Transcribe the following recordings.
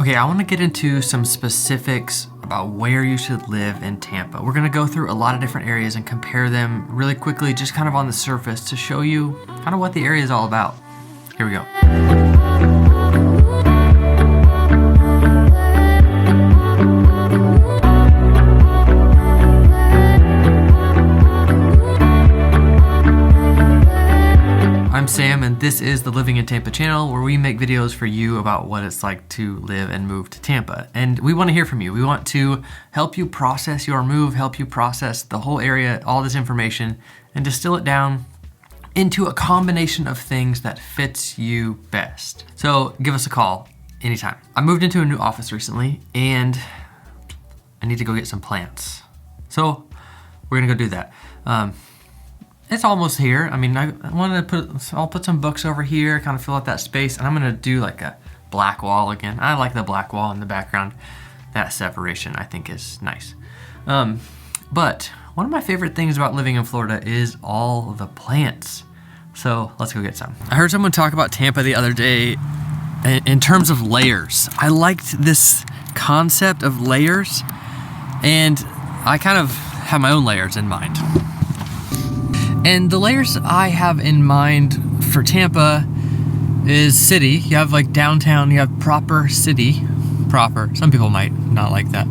Okay, I want to get into some specifics about where you should live in Tampa. We're going to go through a lot of different areas and compare them really quickly, just kind of on the surface to show you kind of what the area is all about. Here we go. I'm Sam, and this is the Living in Tampa channel, where we make videos for you about what it's like to live and move to Tampa. And we want to hear from you. We want to help you process your move, help you process the whole area, all this information, and distill it down into a combination of things that fits you best. So give us a call anytime. I moved into a new office recently, and I need to go get some plants. So we're gonna go do that. It's almost here. I mean, I'll put some books over here, kind of fill out that space, and I'm gonna do like a black wall again. I like the black wall in the background. That separation I think is nice. But one of my favorite things about living in Florida is all the plants. So let's go get some. I heard someone talk about Tampa the other day in terms of layers. I liked this concept of layers, and I kind of have my own layers in mind. And the layers I have in mind for Tampa is city. You have like downtown, you have proper city, proper. Some people might not like that,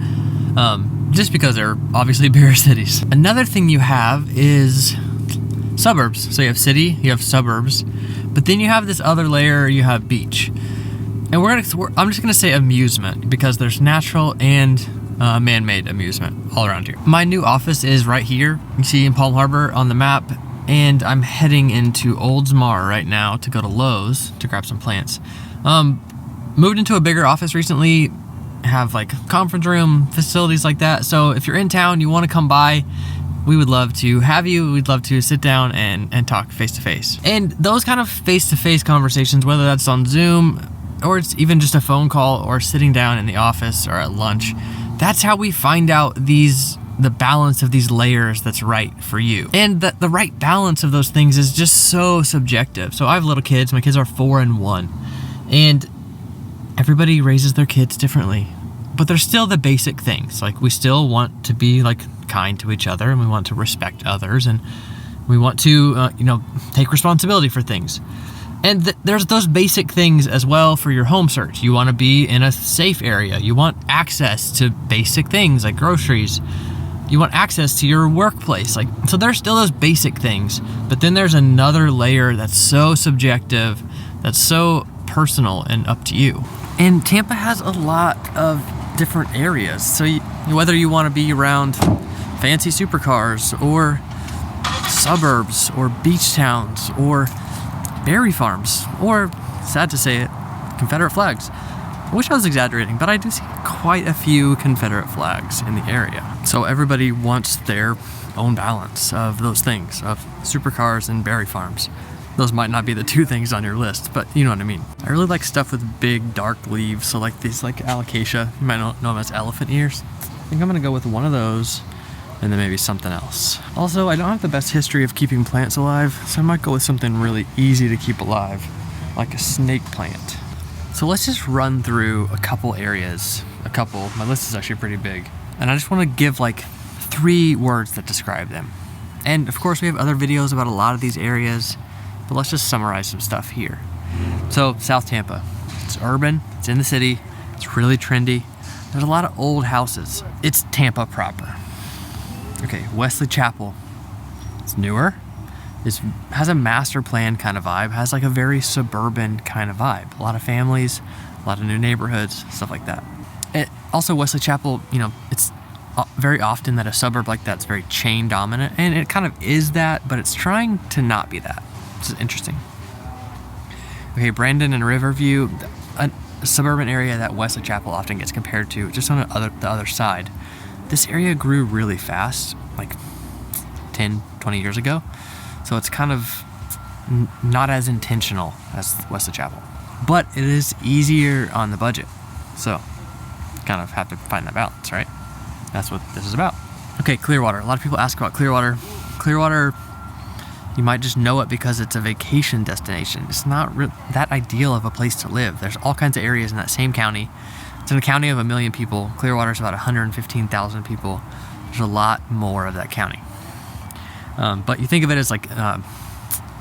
just because they're obviously bigger cities. Another thing you have is suburbs. So you have city, you have suburbs, but then you have this other layer, you have beach. And I'm just gonna say amusement, because there's natural and man-made amusement all around here. My new office is right here. You can see in Palm Harbor on the map, and I'm heading into Oldsmar right now to go to Lowe's to grab some plants. Moved into a bigger office recently, have like conference room, facilities like that. So if you're in town, you wanna come by, we would love to have you. We'd love to sit down and talk face to face. And those kind of face to face conversations, whether that's on Zoom or it's even just a phone call or sitting down in the office or at lunch, that's how we find out the balance of these layers that's right for you. And the right balance of those things is just so subjective. So I have little kids. My kids are 4 and 1. And everybody raises their kids differently. But there's still the basic things. Like, we still want to be like kind to each other, and we want to respect others, and we want to take responsibility for things. And there's those basic things as well for your home search. You want to be in a safe area. You want access to basic things like groceries. You want access to your workplace. So there's still those basic things, but then there's another layer that's so subjective, that's so personal and up to you. And Tampa has a lot of different areas. So whether you want to be around fancy supercars or suburbs or beach towns or berry farms, or, sad to say it, Confederate flags. I wish I was exaggerating, but I do see quite a few Confederate flags in the area. So everybody wants their own balance of those things, of supercars and berry farms. Those might not be the two things on your list, but you know what I mean. I really like stuff with big, dark leaves. So like these, like alocasia, you might know them as elephant ears. I think I'm gonna go with one of those, and then maybe something else. Also, I don't have the best history of keeping plants alive, so I might go with something really easy to keep alive, like a snake plant. So let's just run through a couple areas. My list is actually pretty big. And I just wanna give like 3 words that describe them. And of course we have other videos about a lot of these areas, but let's just summarize some stuff here. So South Tampa, it's urban, it's in the city, it's really trendy. There's a lot of old houses. It's Tampa proper. Okay, Wesley Chapel, it's newer, has a master plan kind of vibe, has like a very suburban kind of vibe. A lot of families, a lot of new neighborhoods, stuff like that. Also, Wesley Chapel, it's very often that a suburb like that's very chain dominant, and it kind of is that, but it's trying to not be that, which is interesting. Okay, Brandon and Riverview, a suburban area that Wesley Chapel often gets compared to, just on the other side. This area grew really fast, like 10, 20 years ago. So it's kind of not as intentional as Wesley Chapel. But it is easier on the budget. So kind of have to find that balance, right? That's what this is about. Okay, Clearwater. A lot of people ask about Clearwater. Clearwater, you might just know it because it's a vacation destination. It's not that ideal of a place to live. There's all kinds of areas in that same county It's in a county of 1 million people. Clearwater is about 115,000 people. There's a lot more of that county. But you think of it as like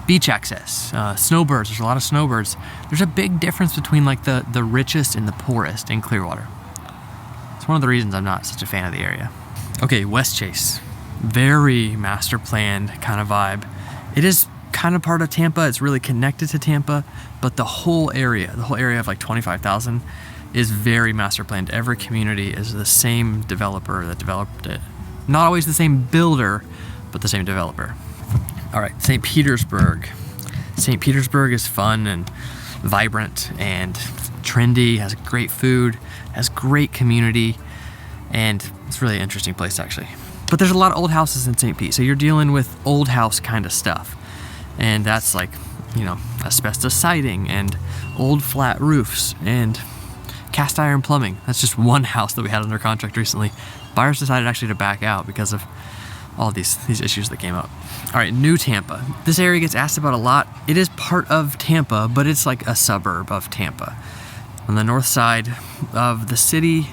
beach access, snowbirds. There's a lot of snowbirds. There's a big difference between like the richest and the poorest in Clearwater. It's one of the reasons I'm not such a fan of the area. Okay, Westchase. Very master planned kind of vibe. It is kind of part of Tampa. It's really connected to Tampa, but the whole area of like 25,000 is very master planned. Every community is the same developer that developed it. Not always the same builder, but the same developer. All right, St. Petersburg. St. Petersburg is fun and vibrant and trendy, has great food, has great community, and it's a really interesting place actually. But there's a lot of old houses in St. Pete, so you're dealing with old house kind of stuff. And that's like, you know, asbestos siding and old flat roofs and cast iron plumbing. That's just one house that we had under contract recently. Buyers decided actually to back out because of all these issues that came up. All right, New Tampa. This area gets asked about a lot. It is part of Tampa, but it's like a suburb of Tampa. On the north side of the city,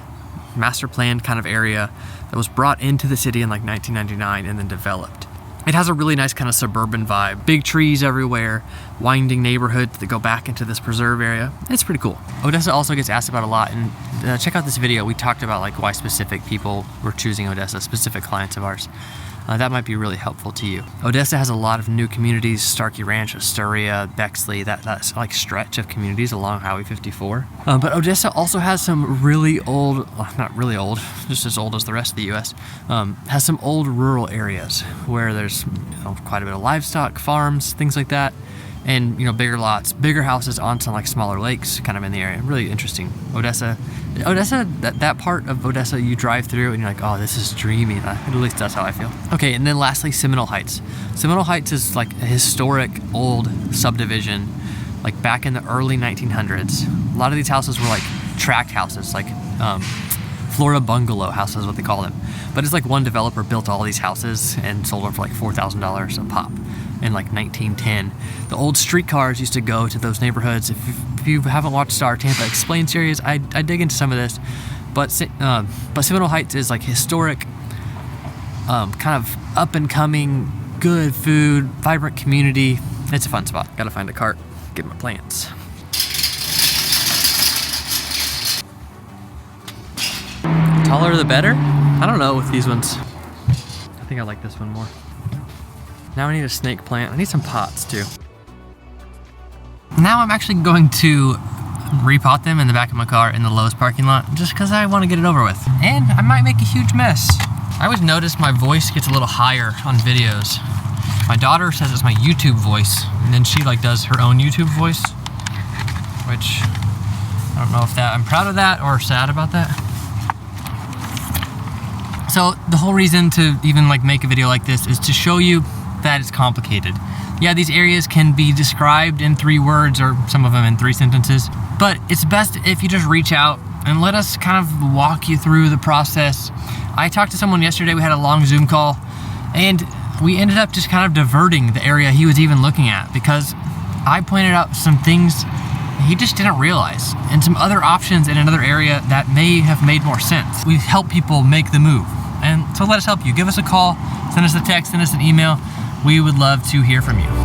master planned kind of area that was brought into the city in like 1999 and then developed. It has a really nice kind of suburban vibe. Big trees everywhere, winding neighborhoods that go back into this preserve area. It's pretty cool. Odessa also gets asked about a lot, and check out this video. We talked about like why specific people were choosing Odessa, specific clients of ours. That might be really helpful to you. Odessa has a lot of new communities, Starkey Ranch, Astoria, Bexley, that's like stretch of communities along Highway 54. But Odessa also has some really old, well, not really old, just as old as the rest of the US, has some old rural areas where there's quite a bit of livestock, farms, things like that. And bigger lots, bigger houses on some like smaller lakes kind of in the area. Really interesting. Odessa, that part of Odessa you drive through and you're like, oh, this is dreamy. At least that's how I feel. Okay, and then lastly, Seminole Heights. Seminole Heights is like a historic old subdivision, like back in the early 1900s. A lot of these houses were like tract houses, like Florida bungalow houses, what they call them. But it's like one developer built all these houses and sold them for like $4,000 a pop in like 1910. The old streetcars used to go to those neighborhoods. If you haven't watched our Tampa Explained series, I dig into some of this. But Seminole Heights is like historic, kind of up and coming, good food, vibrant community. It's a fun spot. Gotta find a cart, get my plants. Taller the better? I don't know with these ones. I think I like this one more. Now I need a snake plant. I need some pots too. Now I'm actually going to repot them in the back of my car in the Lowe's parking lot just because I want to get it over with. And I might make a huge mess. I always notice my voice gets a little higher on videos. My daughter says it's my YouTube voice, and then she like does her own YouTube voice, which I don't know if I'm proud of that or sad about that. So the whole reason to even like make a video like this is to show you that it's complicated. Yeah, these areas can be described in 3 words or some of them in 3 sentences, but it's best if you just reach out and let us kind of walk you through the process. I talked to someone yesterday, we had a long Zoom call, and we ended up just kind of diverting the area he was even looking at because I pointed out some things he just didn't realize and some other options in another area that may have made more sense. We help people make the move, and so let us help you. Give us a call, send us a text, send us an email. We would love to hear from you.